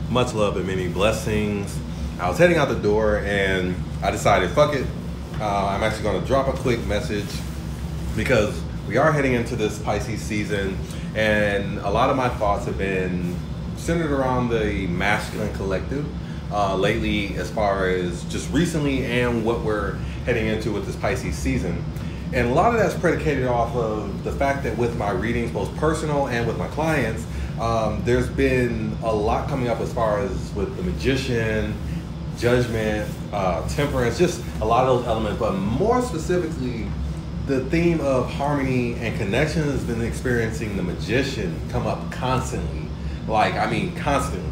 Much love and many blessings. I was heading out the door and I decided, fuck it. I'm actually going to drop a quick message because we are heading into this Pisces season, and a lot of my thoughts have been centered around the masculine collective lately, as far as just recently and what we're heading into with this Pisces season. And a lot of that's predicated off of the fact that with my readings, both personal and with my clients, there's been a lot coming up as far as with the Magician, Judgment, Temperance, just a lot of those elements, but more specifically, the theme of harmony and connection has been experiencing the Magician come up constantly. Constantly.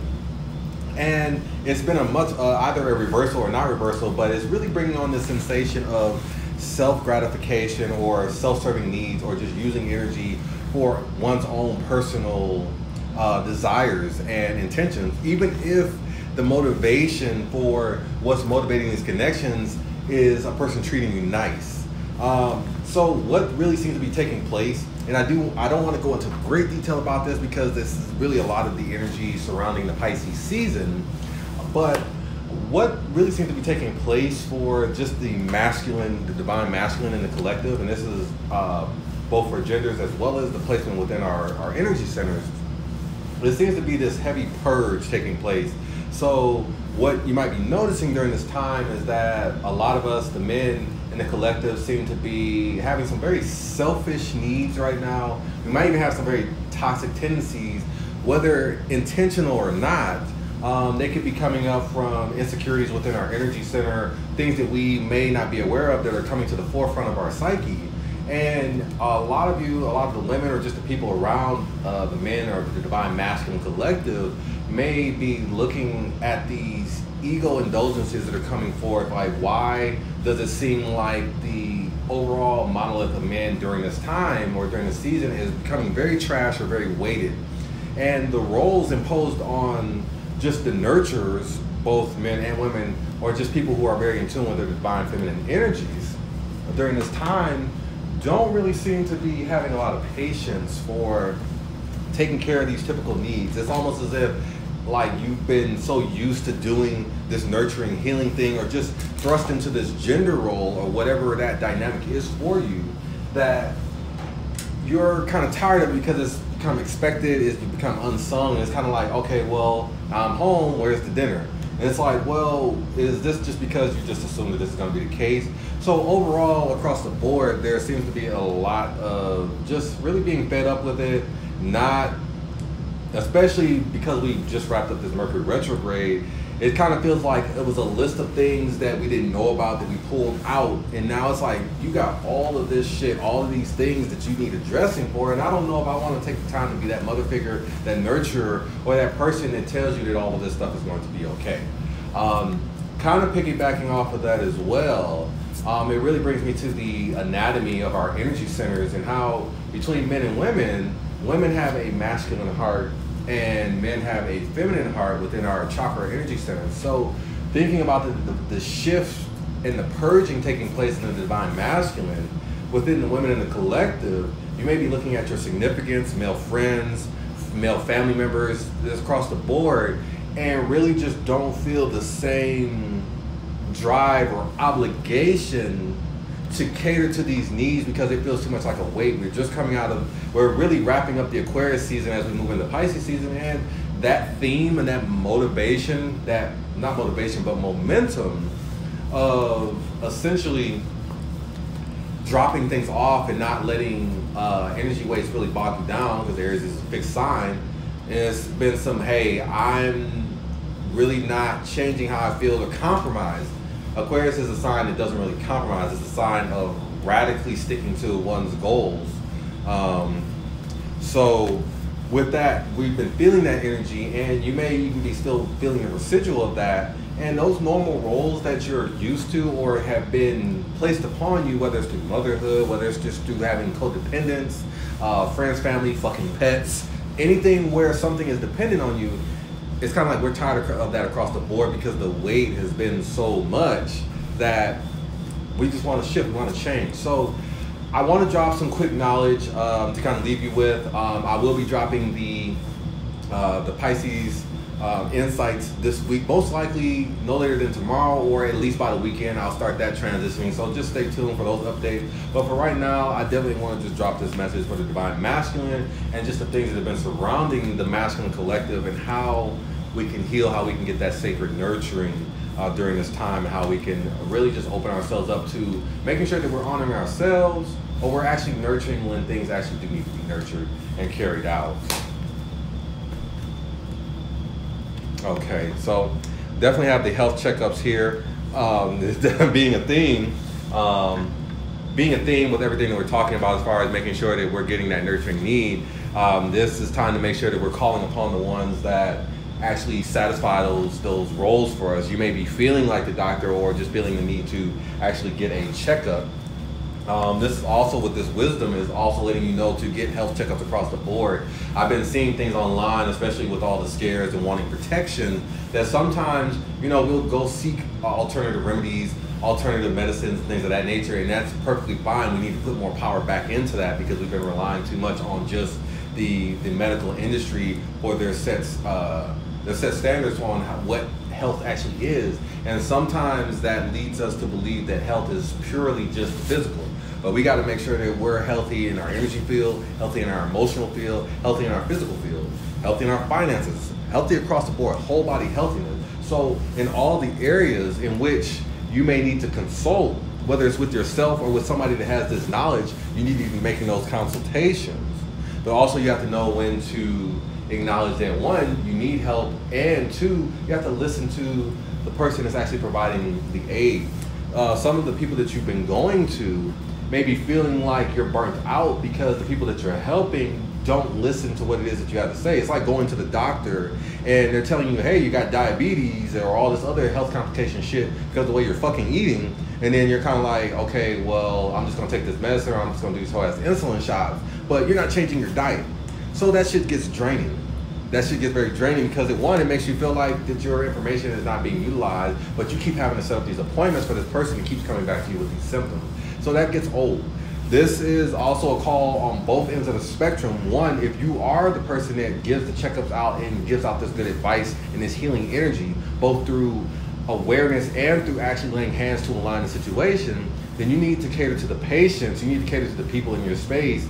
And it's been a much, either a reversal or not reversal, but it's really bringing on this sensation of self-gratification or self-serving needs, or just using energy for one's own personal desires and intentions, even if the motivation for what's motivating these connections is a person treating you nice. So what really seems to be taking place, and I don't want to go into great detail about this because this is really a lot of the energy surrounding the Pisces season, but what really seems to be taking place for just the masculine, the divine masculine in the collective, and this is both for genders as well as the placement within our energy centers, there seems to be this heavy purge taking place. So what you might be noticing during this time is that a lot of us, the men in the collective, seem to be having some very selfish needs right now. We might even have some very toxic tendencies, whether intentional or not. They could be coming up from insecurities within our energy center, things that we may not be aware of that are coming to the forefront of our psyche. And a lot of the women, or just the people around the men or the divine masculine collective, may be looking at these ego indulgences that are coming forth. Like, why does it seem like the overall monolith of men during this time or during the season is becoming very trash or very weighted? And the roles imposed on just the nurturers, both men and women, or just people who are very in tune with their divine feminine energies during this time, don't really seem to be having a lot of patience for taking care of these typical needs. It's almost as if like you've been so used to doing this nurturing, healing thing, or just thrust into this gender role or whatever that dynamic is for you, that you're kind of tired of it because it's become expected, it's become unsung. It's kind of like, okay, well, I'm home, where's the dinner? And it's like, well, is this just because you just assume that this is going to be the case? So overall, across the board, there seems to be a lot of just really being fed up with it, not, especially because we just wrapped up this Mercury retrograde. It kind of feels like it was a list of things that we didn't know about that we pulled out, and now it's like you got all of this shit, all of these things that you need addressing for, and I don't know if I want to take the time to be that mother figure, that nurturer, or that person that tells you that all of this stuff is going to be okay. Kind of piggybacking off of that as well, it really brings me to the anatomy of our energy centers and how between men and women have a masculine heart and men have a feminine heart within our chakra energy centers. So thinking about the shift and the purging taking place in the divine masculine within the women in the collective, you may be looking at your significance, male friends, male family members, just across the board, and really just don't feel the same drive or obligation to cater to these needs because it feels too much like a weight. We're really wrapping up the Aquarius season as we move into Pisces season, and that theme and that motivation, not motivation, but momentum of essentially dropping things off and not letting energy weights really bog you down, because Aries is a fixed sign. It's been some, hey, I'm really not changing how I feel or compromise. Aquarius is a sign that doesn't really compromise. It's a sign of radically sticking to one's goals. So with that, we've been feeling that energy, and you may even be still feeling a residual of that. And those normal roles that you're used to or have been placed upon you, whether it's through motherhood, whether it's just through having codependence, friends, family, fucking pets, anything where something is dependent on you, it's kind of like we're tired of that across the board because the weight has been so much that we just want to shift, we want to change. So I want to drop some quick knowledge to kind of leave you with. I will be dropping the Pisces insights this week, most likely no later than tomorrow, or at least by the weekend I'll start that transitioning, so just stay tuned for those updates. But for right now, I definitely want to just drop this message for the Divine Masculine and just the things that have been surrounding the masculine collective, and how we can heal, how we can get that sacred nurturing during this time, and how we can really just open ourselves up to making sure that we're honoring ourselves, or we're actually nurturing when things actually do need to be nurtured and carried out. Okay, so definitely have the health checkups here. Being a theme with everything that we're talking about as far as making sure that we're getting that nurturing need. This is time to make sure that we're calling upon the ones that actually satisfy those roles for us. You may be feeling like the doctor, or just feeling the need to actually get a checkup. This is also, with this wisdom, is also letting you know to get health checkups across the board. I've been seeing things online, especially with all the scares and wanting protection, that sometimes, we'll go seek alternative remedies, alternative medicines, things of that nature, and that's perfectly fine. We need to put more power back into that, because we've been relying too much on just the medical industry for their set standards on what health actually is. And sometimes that leads us to believe that health is purely just physical. But we got to make sure that we're healthy in our energy field, healthy in our emotional field, healthy in our physical field, healthy in our finances, healthy across the board, whole body healthiness. So in all the areas in which you may need to consult, whether it's with yourself or with somebody that has this knowledge, you need to be making those consultations. But also you have to know when to acknowledge that, one, you need help, and two, you have to listen to the person that's actually providing the aid. Some of the people that you've been going to may be feeling like you're burnt out because the people that you're helping don't listen to what it is that you have to say. It's like going to the doctor and they're telling you, hey, you got diabetes or all this other health complication shit because of the way you're fucking eating. And then you're kind of like, okay, well, I'm just gonna take this medicine, or I'm just gonna do these whole ass insulin shots. But you're not changing your diet. So that shit gets draining. That shit gets very draining, because it makes you feel like that your information is not being utilized, but you keep having to set up these appointments for this person who keeps coming back to you with these symptoms. So that gets old. This is also a call on both ends of the spectrum. One, if you are the person that gives the checkups out and gives out this good advice and this healing energy, both through awareness and through actually laying hands to align the situation, then you need to cater to the patients. You need to cater to the people in your space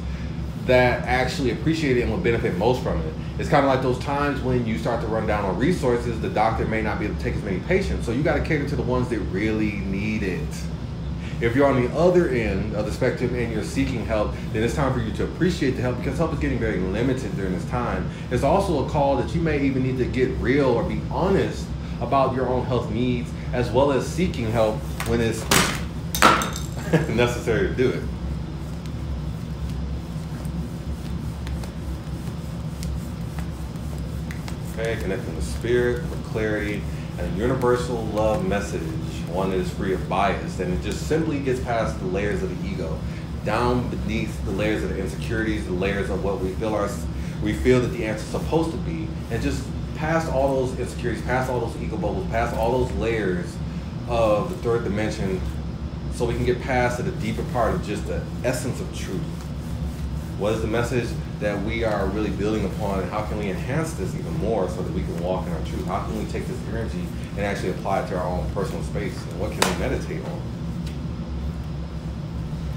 that actually appreciate it and will benefit most from it. It's kind of like those times when you start to run down on resources, the doctor may not be able to take as many patients. So you got to cater to the ones that really need it. If you're on the other end of the spectrum and you're seeking help, then it's time for you to appreciate the help, because help is getting very limited during this time. It's also a call that you may even need to get real or be honest about your own health needs, as well as seeking help when it's necessary to do it. Okay, connecting the spirit with clarity and a universal love message, one that is free of bias, and it just simply gets past the layers of the ego, down beneath the layers of the insecurities, the layers of what we feel that the answer is supposed to be, and just past all those insecurities, past all those ego bubbles, past all those layers of the third dimension, so we can get past to the deeper part of just the essence of truth. What is the message that we are really building upon, and how can we enhance this even more so that we can walk in our truth? How can we take this energy and actually apply it to our own personal space, and what can we meditate on?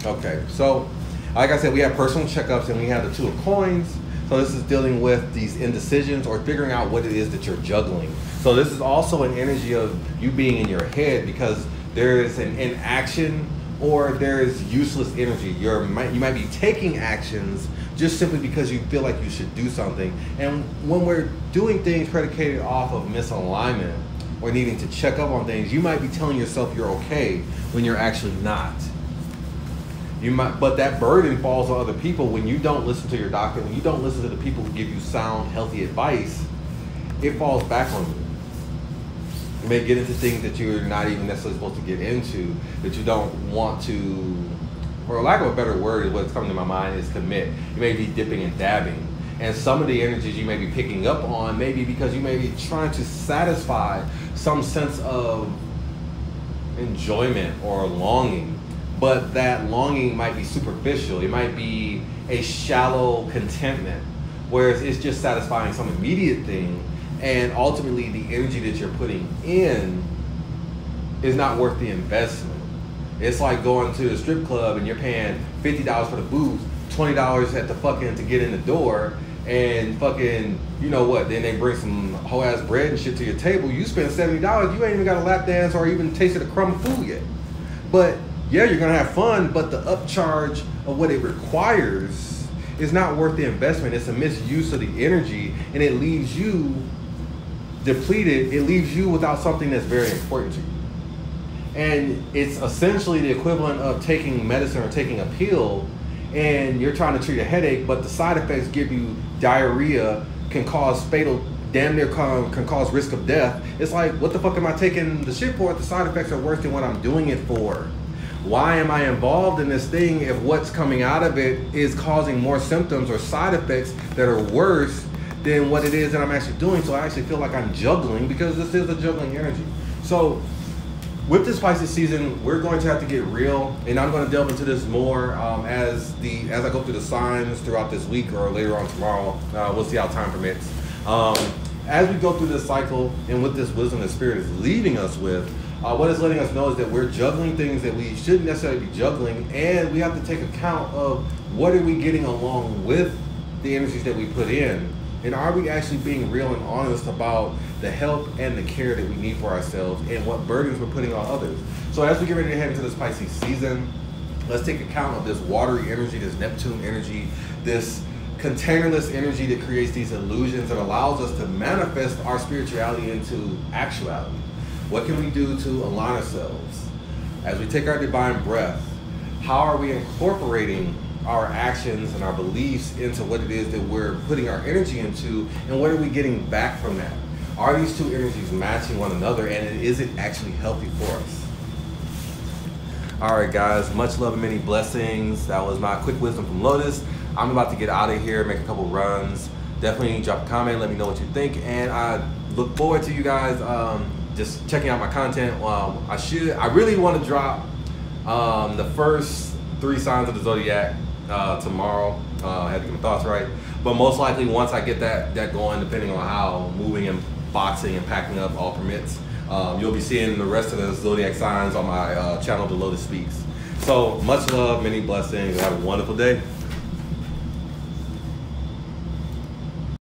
Okay, so like I said, we have personal checkups and we have the Two of Coins. So this is dealing with these indecisions or figuring out what it is that you're juggling. So this is also an energy of you being in your head, because there is an inaction or there is useless energy. You might be taking actions just simply because you feel like you should do something. And when we're doing things predicated off of misalignment or needing to check up on things, you might be telling yourself you're okay when you're actually not. But that burden falls on other people when you don't listen to your doctor, when you don't listen to the people who give you sound, healthy advice. It falls back on you. You may get into things that you're not even necessarily supposed to get into, that you don't want to, or lack of a better word, what's coming to my mind is commit. You may be dipping and dabbing. And some of the energies you may be picking up on may be because you may be trying to satisfy some sense of enjoyment or longing. But that longing might be superficial. It might be a shallow contentment, whereas it's just satisfying some immediate thing and ultimately the energy that you're putting in is not worth the investment. It's like going to the strip club and you're paying $50 for the booth, $20 at the fucking to get in the door, and fucking, you know what, then they bring some whole ass bread and shit to your table. You spend $70, you ain't even got a lap dance or even tasted a crumb of food yet. But yeah, you're gonna have fun, but the upcharge of what it requires is not worth the investment. It's a misuse of the energy, and it leaves you depleted. It leaves you without something that's very important to you. And it's essentially the equivalent of taking medicine or taking a pill, and you're trying to treat a headache, but the side effects give you diarrhea, can cause fatal, damn near can cause risk of death. It's like, what the fuck am I taking the shit for if the side effects are worse than what I'm doing it for? Why am I involved in this thing if what's coming out of it is causing more symptoms or side effects that are worse than what it is that I'm actually doing? So I actually feel like I'm juggling, because this is a juggling energy. So with this Pisces season, we're going to have to get real, and I'm going to delve into this more as I go through the signs throughout this week or later on tomorrow. We'll see how time permits. As we go through this cycle, and with this wisdom that Spirit is leaving us with, what it's letting us know is that we're juggling things that we shouldn't necessarily be juggling, and we have to take account of what are we getting along with the energies that we put in, and are we actually being real and honest about the help and the care that we need for ourselves and what burdens we're putting on others. So as we get ready to head into this Pisces season, let's take account of this watery energy, this Neptune energy, this containerless energy that creates these illusions and allows us to manifest our spirituality into actuality. What can we do to align ourselves? As we take our divine breath, how are we incorporating our actions and our beliefs into what it is that we're putting our energy into, and what are we getting back from that? Are these two energies matching one another, and is it actually healthy for us? All right, guys, much love and many blessings. That was my quick wisdom from Lotus. I'm about to get out of here, make a couple runs. Definitely drop a comment, let me know what you think, and I look forward to you guys just checking out my content. I really want to drop the first 3 signs of the zodiac tomorrow. I had to get my thoughts right, but most likely once I get that going, depending on how moving and boxing and packing up all permits, you'll be seeing the rest of the zodiac signs on my channel, The Lotus Speaks. So much love, many blessings, and have a wonderful day.